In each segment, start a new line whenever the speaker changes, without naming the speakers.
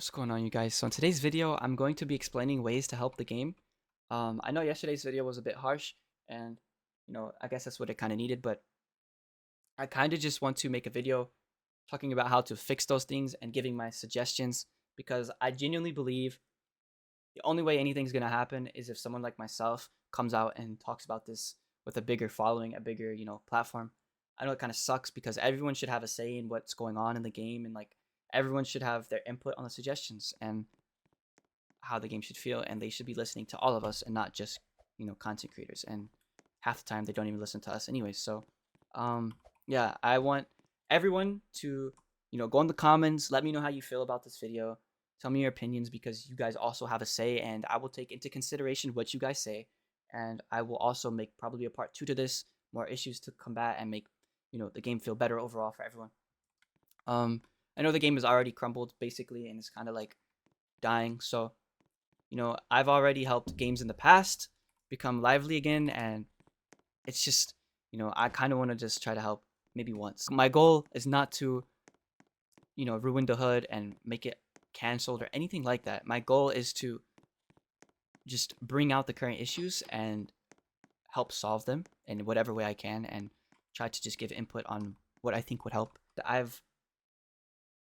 What's going on, you guys? So in today's video, I'm going to be explaining ways to help the game. I know yesterday's video was a bit harsh, and I guess that's what it kind of needed, but I kind of just want to make a video talking about how to fix those things and giving my suggestions because I genuinely believe the only way anything's gonna happen is if someone like myself comes out and talks about this with a bigger following, a bigger, platform. I know it kind of sucks because everyone should have a say in what's going on in the game and like everyone should have their input on the suggestions and how the game should feel, and they should be listening to all of us and not just content creators. And half the time they don't even listen to us anyways. So yeah, I want everyone to go in the comments, let me know how you feel about this video, tell me your opinions because you guys also have a say, and I will take into consideration what you guys say, and I will also make probably a part 2 to this, more issues to combat and make the game feel better overall for everyone. I know the game is already crumbled basically and it's kind of like dying, so I've already helped games in the past become lively again, and it's just, I kind of want to just try to help maybe once. My goal is not to, ruin the hood and make it canceled or anything like that. My goal is to just bring out the current issues and help solve them in whatever way I can and try to just give input on what I think would help. I've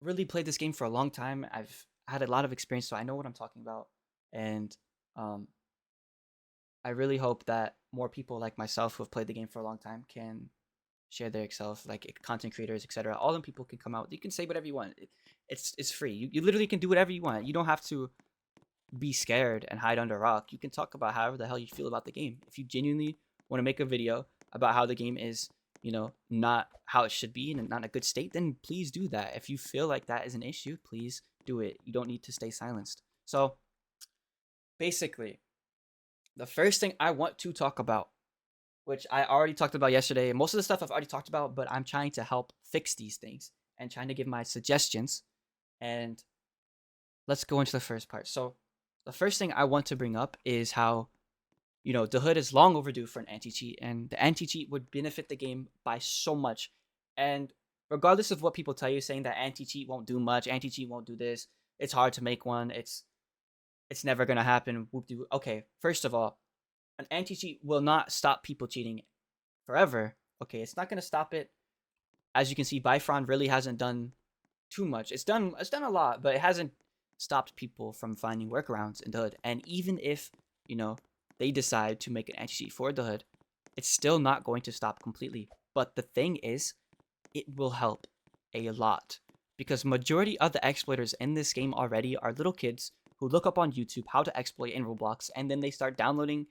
really played this game for a long time. I've had a lot of experience, so I know what I'm talking about. And I really hope that more people like myself who have played the game for a long time can share their self, like content creators, etc. All them people can come out. You can say whatever you want. It's free. You literally can do whatever you want. You don't have to be scared and hide under a rock. You can talk about however the hell you feel about the game. If you genuinely want to make a video about how the game is, not how it should be and not in a good state, then please do that. If you feel like that is an issue, please do it. You don't need to stay silenced. So basically, the first thing I want to talk about, which I already talked about yesterday, most of the stuff I've already talked about, but I'm trying to help fix these things and trying to give my suggestions. And let's go into the first part. So the first thing I want to bring up is how, the hood is long overdue for an anti-cheat, and the anti-cheat would benefit the game by so much. And regardless of what people tell you, saying that anti-cheat won't do much, anti-cheat won't do this, it's hard to make one, it's never gonna happen. Okay, first of all, an anti-cheat will not stop people cheating forever. Okay, it's not gonna stop it. As you can see, Bifron really hasn't done too much. It's done a lot, but it hasn't stopped people from finding workarounds in the hood. And even if they decide to make an anti-cheat for the hood, it's still not going to stop completely. But the thing is, it will help a lot because majority of the exploiters in this game already are little kids who look up on YouTube how to exploit in Roblox, and then they start downloading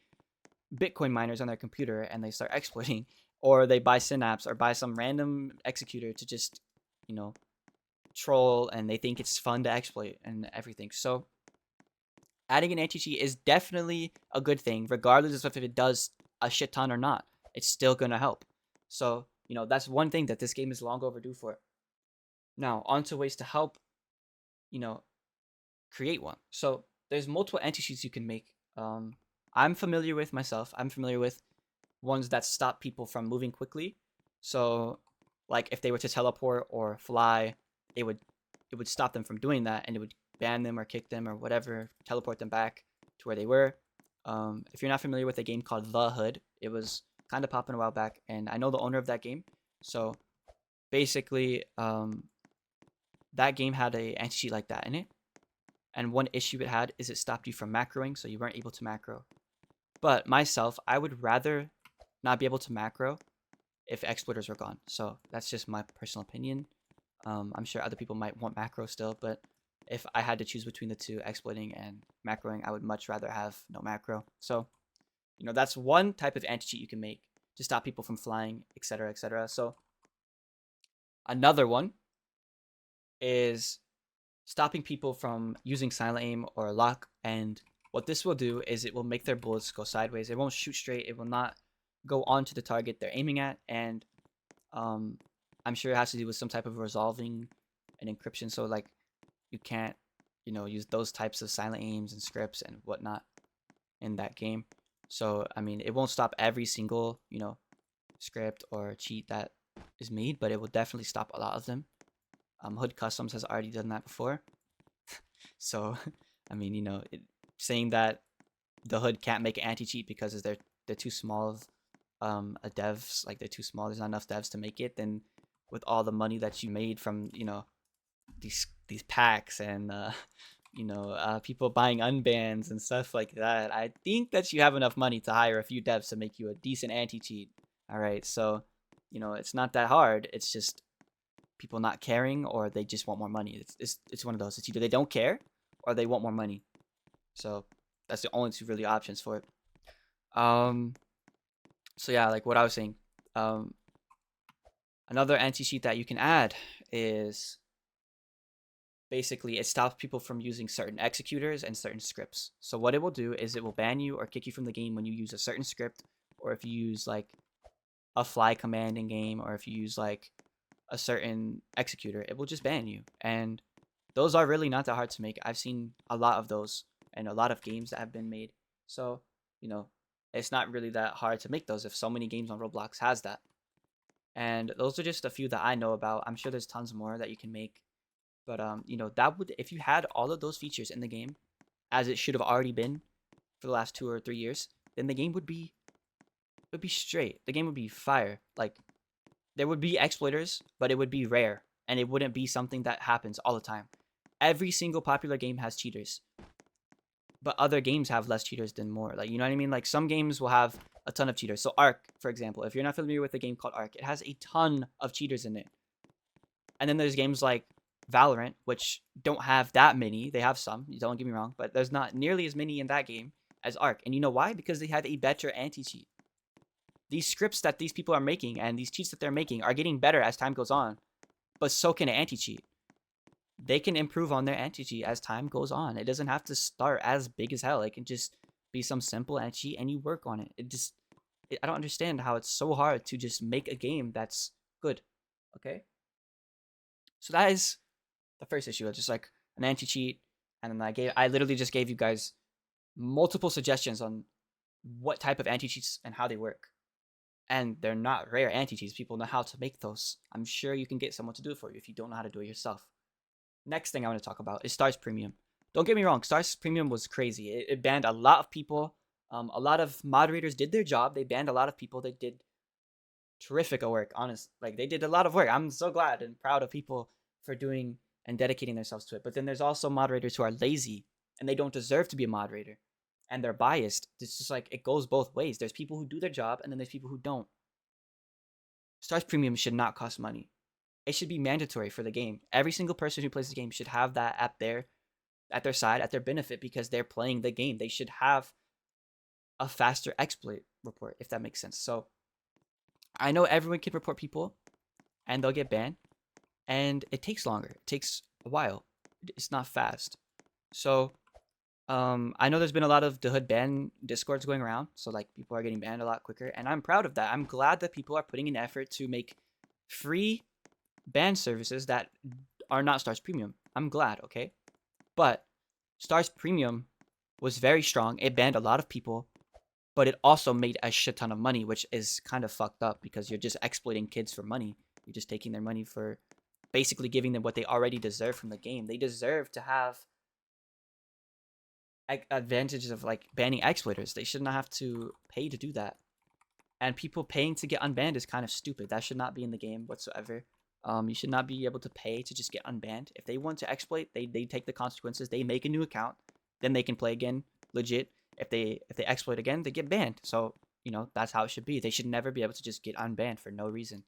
Bitcoin miners on their computer and they start exploiting, or they buy Synapse or buy some random executor to just, troll, and they think it's fun to exploit and everything. So adding an anti-cheat is definitely a good thing, regardless of if it does a shit ton or not. It's still gonna help. So, that's one thing that this game is long overdue for. Now, on to ways to help, create one. So there's multiple anti-cheats you can make. I'm familiar with ones that stop people from moving quickly. So like if they were to teleport or fly, it would stop them from doing that, and it would ban them or kick them or whatever, teleport them back to where they were. If you're not familiar with a game called The Hood, it was kind of popping a while back, and I know the owner of that game. So basically, that game had a anti-cheat like that in it. And one issue it had is it stopped you from macroing, so you weren't able to macro. But myself, I would rather not be able to macro if exploiters were gone. So that's just my personal opinion. I'm sure other people might want macro still, but if I had to choose between the two, exploiting and macroing, I would much rather have no macro. So, that's one type of anti-cheat you can make to stop people from flying, etc., etc. So another one is stopping people from using silent aim or lock, and what this will do is it will make their bullets go sideways. It won't shoot straight. It will not go onto the target they're aiming at, and I'm sure it has to do with some type of resolving and encryption, so like you can't use those types of silent aims and scripts and whatnot in that game. So I mean, it won't stop every single script or cheat that is made, but it will definitely stop a lot of them. Hood Customs has already done that before. So, I mean, saying that the hood can't make an anti-cheat because they're too small of a devs, like they're too small, there's not enough devs to make it, then with all the money that you made from these packs and people buying unbans and stuff like that, I think that you have enough money to hire a few devs to make you a decent anti-cheat. All right, so it's not that hard. It's just people not caring, or they just want more money. It's one of those. It's either they don't care or they want more money. So that's the only two really options for it. So yeah, like what I was saying, another anti-cheat that you can add is basically it stops people from using certain executors and certain scripts. So what it will do is it will ban you or kick you from the game when you use a certain script, or if you use like a fly command in game, or if you use like a certain executor, it will just ban you. And those are really not that hard to make. I've seen a lot of those and a lot of games that have been made. So, it's not really that hard to make those if so many games on Roblox has that. And those are just a few that I know about. I'm sure there's tons more that you can make. But that would, if you had all of those features in the game as it should have already been for the last 2 or 3 years, then the game would be straight. The game would be fire. Like, there would be exploiters, but it would be rare, and it wouldn't be something that happens all the time. Every single popular game has cheaters, but other games have less cheaters than more. Like, you know what I mean? Like, some games will have a ton of cheaters. So Ark, for example, if you're not familiar with a game called Ark, it has a ton of cheaters in it. And then there's games like Valorant, which don't have that many. They have some, don't get me wrong, but there's not nearly as many in that game as Ark. And you know why? Because they have a better anti-cheat. These scripts that these people are making and these cheats that they're making are getting better as time goes on, but so can an anti-cheat. They can improve on their anti-cheat as time goes on. It doesn't have to start as big as hell. It can just be some simple anti-cheat and you work on it. I don't understand how it's so hard to just make a game that's good. Okay? So that is the first issue. It's just like an anti-cheat, and then I literally just gave you guys multiple suggestions on what type of anti-cheats and how they work. And they're not rare anti-cheats. People know how to make those. I'm sure you can get someone to do it for you if you don't know how to do it yourself. Next thing I want to talk about is Stars Premium. Don't get me wrong, Stars Premium was crazy. It banned a lot of people. A lot of moderators did their job. They banned a lot of people. They did terrific work, honest. Like, they did a lot of work. I'm so glad and proud of people for doing and dedicating themselves to it. But then there's also moderators who are lazy and they don't deserve to be a moderator, and they're biased. It's just like, it goes both ways. There's people who do their job, and then there's people who don't. Stars Premium should not cost money. It should be mandatory for the game. Every single person who plays the game should have that at their side, at their benefit, because they're playing the game. They should have a faster exploit report, if that makes sense. So I know everyone can report people and they'll get banned, and it takes longer. It takes a while. It's not fast. So I know there's been a lot of dahood ban discords going around, so like people are getting banned a lot quicker, and I'm proud of that. I'm glad that people are putting in effort to make free ban services that are not Stars Premium. I'm glad, okay? But Stars Premium was very strong. It banned a lot of people, but it also made a shit ton of money, which is kind of fucked up because you're just exploiting kids for money. You're just taking their money for basically giving them what they already deserve from the game. They deserve to have advantages of like banning exploiters. They should not have to pay to do that. And people paying to get unbanned is kind of stupid. That should not be in the game whatsoever. You should not be able to pay to just get unbanned. If they want to exploit, they take the consequences. They make a new account, then they can play again, legit. If they exploit again, they get banned. So that's how it should be. They should never be able to just get unbanned for no reason,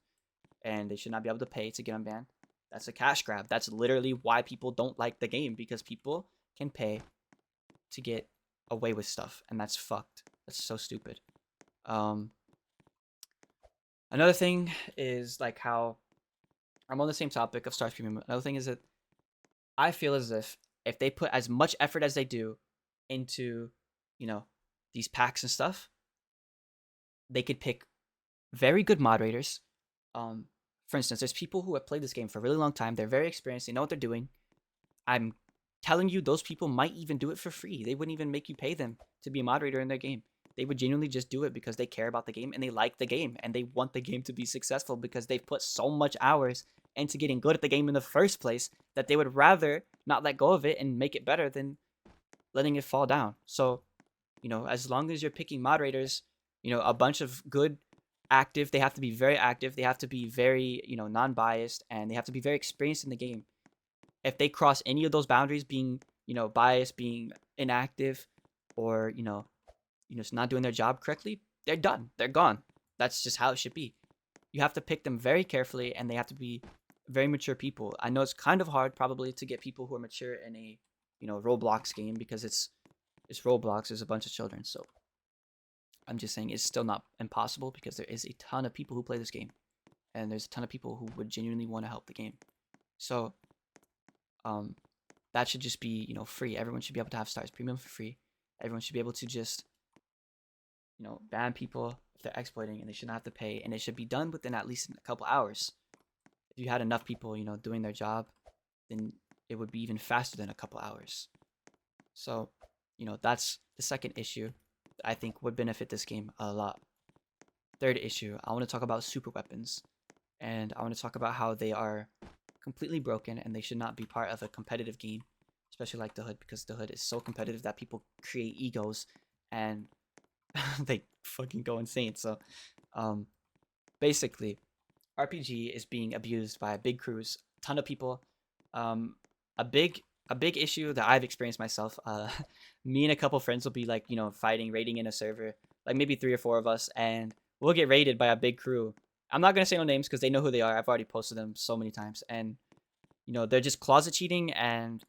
and they should not be able to pay to get unbanned. That's a cash grab. That's literally why people don't like the game, because people can pay to get away with stuff, and that's fucked. That's so stupid. Another thing is like how I'm on the same topic of Stars Premium. Another thing is that I feel as if they put as much effort as they do into, these packs and stuff, they could pick very good moderators. For instance, there's people who have played this game for a really long time. They're very experienced. They know what they're doing. I'm telling you, those people might even do it for free. They wouldn't even make you pay them to be a moderator in their game. they would genuinely just do it because they care about the game and they like the game and they want the game to be successful because they've put so much hours into getting good at the game in the first place that they would rather not let go of it and make it better than letting it fall down. So, as long as you're picking moderators, a bunch of good active, they have to be very active, they have to be very, non-biased, and they have to be very experienced in the game. If they cross any of those boundaries, being, biased, being inactive, or, not doing their job correctly, they're done. They're gone. That's just how it should be. You have to pick them very carefully, and they have to be very mature people. I know it's kind of hard probably to get people who are mature in a, Roblox game because it's Roblox. There's a bunch of children, so I'm just saying it's still not impossible because there is a ton of people who play this game, and there's a ton of people who would genuinely want to help the game. So, that should just be, free. Everyone should be able to have Stars Premium for free. Everyone should be able to just, ban people if they're exploiting, and they should not have to pay, and it should be done within at least a couple hours. If you had enough people, doing their job, then it would be even faster than a couple hours. So, that's the second issue that I think would benefit this game a lot. Third issue, I want to talk about super weapons, and I want to talk about how they are completely broken and they should not be part of a competitive game, especially like dahood, because dahood is so competitive that people create egos and they fucking go insane. So, basically, RPG is being abused by big crews, ton of people. A big issue that I've experienced myself. Me and a couple friends will be like, fighting, raiding in a server, like maybe 3 or 4 of us, and we'll get raided by a big crew. I'm not gonna say no names because they know who they are. I've already posted them so many times, and they're just closet cheating, and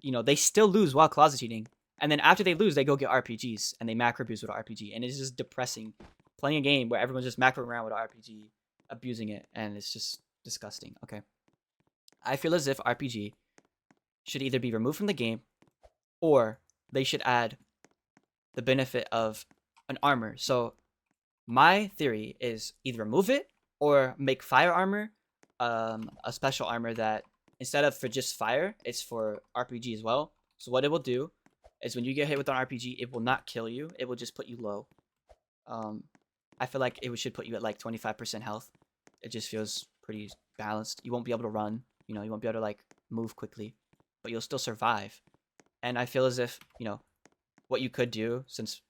they still lose while closet cheating. And then after they lose, they go get RPGs and they macro abuse with an RPG, and it's just depressing. Playing a game where everyone's just macroing around with an RPG, abusing it, and it's just disgusting. Okay, I feel as if RPG should either be removed from the game, or they should add the benefit of an armor. So my theory is either remove it or make fire armor a special armor that instead of for just fire, it's for RPG as well. So what it will do is when you get hit with an RPG, it will not kill you. It will just put you low. I feel like it should put you at like 25% health. It just feels pretty balanced. You won't be able to run. You won't be able to like move quickly, but you'll still survive. And I feel as if, what you could do, since,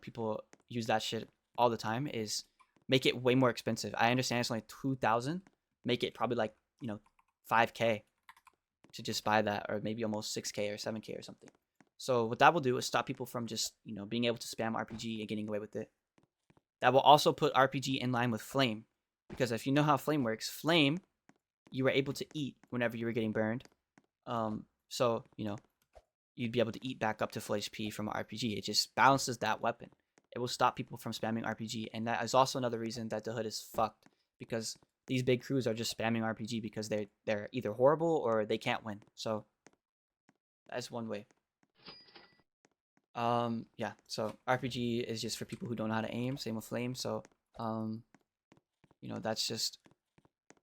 people use that shit all the time, is make it way more expensive. I understand it's only 2,000. Make it probably like, 5K to just buy that, or maybe almost 6K or 7K or something. So what that will do is stop people from just, being able to spam RPG and getting away with it. That will also put RPG in line with Flame, because if you know how Flame works, Flame, you were able to eat whenever you were getting burned. So, you'd be able to eat back up to full HP from an RPG. It just balances that weapon. It will stop people from spamming RPG, and that is also another reason that dahood is fucked, because these big crews are just spamming RPG because they're either horrible or they can't win. So that's one way. Yeah, so RPG is just for people who don't know how to aim, same with Flame. So that's just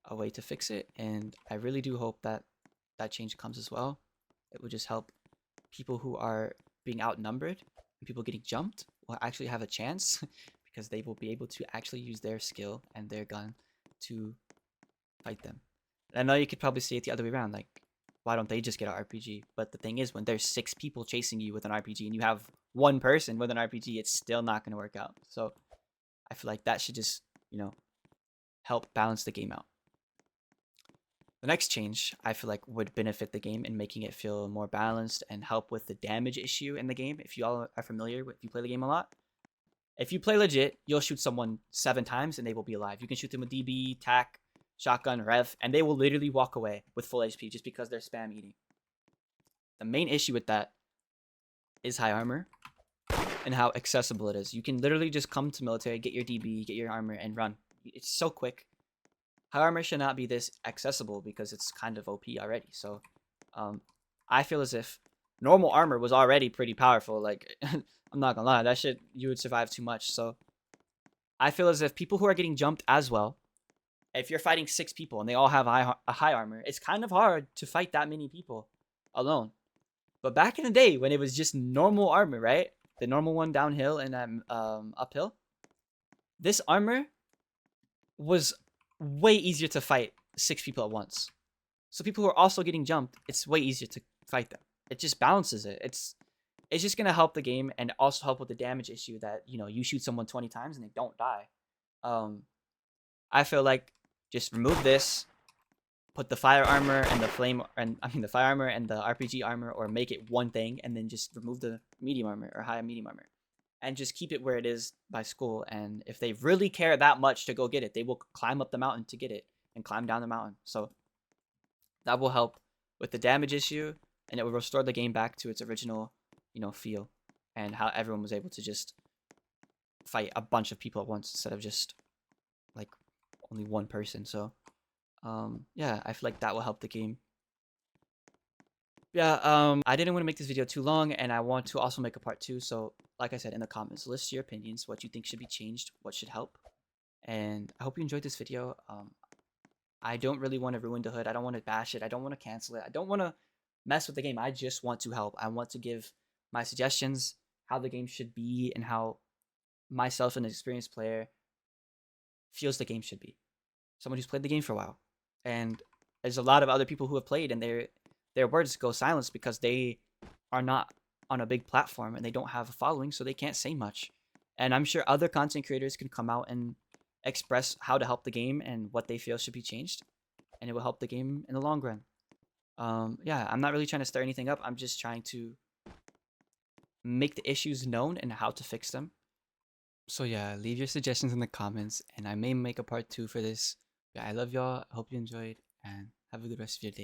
a way to fix it, and I really do hope that that change comes as well. It would just help people who are being outnumbered and people getting jumped will actually have a chance because they will be able to actually use their skill and their gun to fight them. And I know you could probably say it the other way around, like, why don't they just get an RPG? But the thing is, when there's 6 people chasing you with an RPG and you have 1 person with an RPG, it's still not going to work out. So I feel like that should just, help balance the game out. The next change, I feel like, would benefit the game in making it feel more balanced and help with the damage issue in the game. If you all are familiar with, if you play the game a lot, if you play legit, you'll shoot someone 7 times and they will be alive. You can shoot them with DB, TAC, shotgun, rev, and they will literally walk away with full HP just because they're spam eating. The main issue with that is high armor and how accessible it is. You can literally just come to military, get your DB, get your armor, and run. It's so quick. High armor should not be this accessible because it's kind of OP already. So I feel as if normal armor was already pretty powerful. Like, I'm not gonna lie, that shit, you would survive too much. So I feel as if people who are getting jumped as well, if you're fighting 6 people and they all have a high armor, it's kind of hard to fight that many people alone. But back in the day when it was just normal armor, right? the normal one downhill and uphill, this armor was way easier to fight 6 people at once. So people who are also getting jumped, it's way easier to fight them. It just balances it. It's just gonna help the game and also help with the damage issue that, you know, you shoot someone 20 times and they don't die. I feel like just remove this, put the fire armor and the the fire armor and the RPG armor, or make it one thing, and then just remove the medium armor or high medium armor, and just keep it where it is by school. And if they really care that much to go get it, they will climb up the mountain to get it and climb down the mountain. So that will help with the damage issue, and it will restore the game back to its original, you know, feel, and how everyone was able to just fight a bunch of people at once instead of just like only one person. So yeah, I feel like that will help the game. Yeah, I didn't want to make this video too long, and I want to also make a part 2. So like I said, in the comments, list your opinions, what you think should be changed, what should help. And I hope you enjoyed this video. I don't really want to ruin the hood. I don't want to bash it. I don't want to cancel it. I don't want to mess with the game. I just want to help. I want to give my suggestions, how the game should be, and how myself, an experienced player, feels the game should be. Someone who's played the game for a while. And there's a lot of other people who have played, and their words go silenced because they are not on a big platform and they don't have a following, so they can't say much. And I'm sure other content creators can come out and express how to help the game and what they feel should be changed, and it will help the game in the long run. Yeah, I'm not really trying to stir anything up. I'm just trying to make the issues known and how to fix them. So yeah, leave your suggestions in the comments, and I may make a part 2 for this. Yeah, I love y'all. I hope you enjoyed, and have a good rest of your day.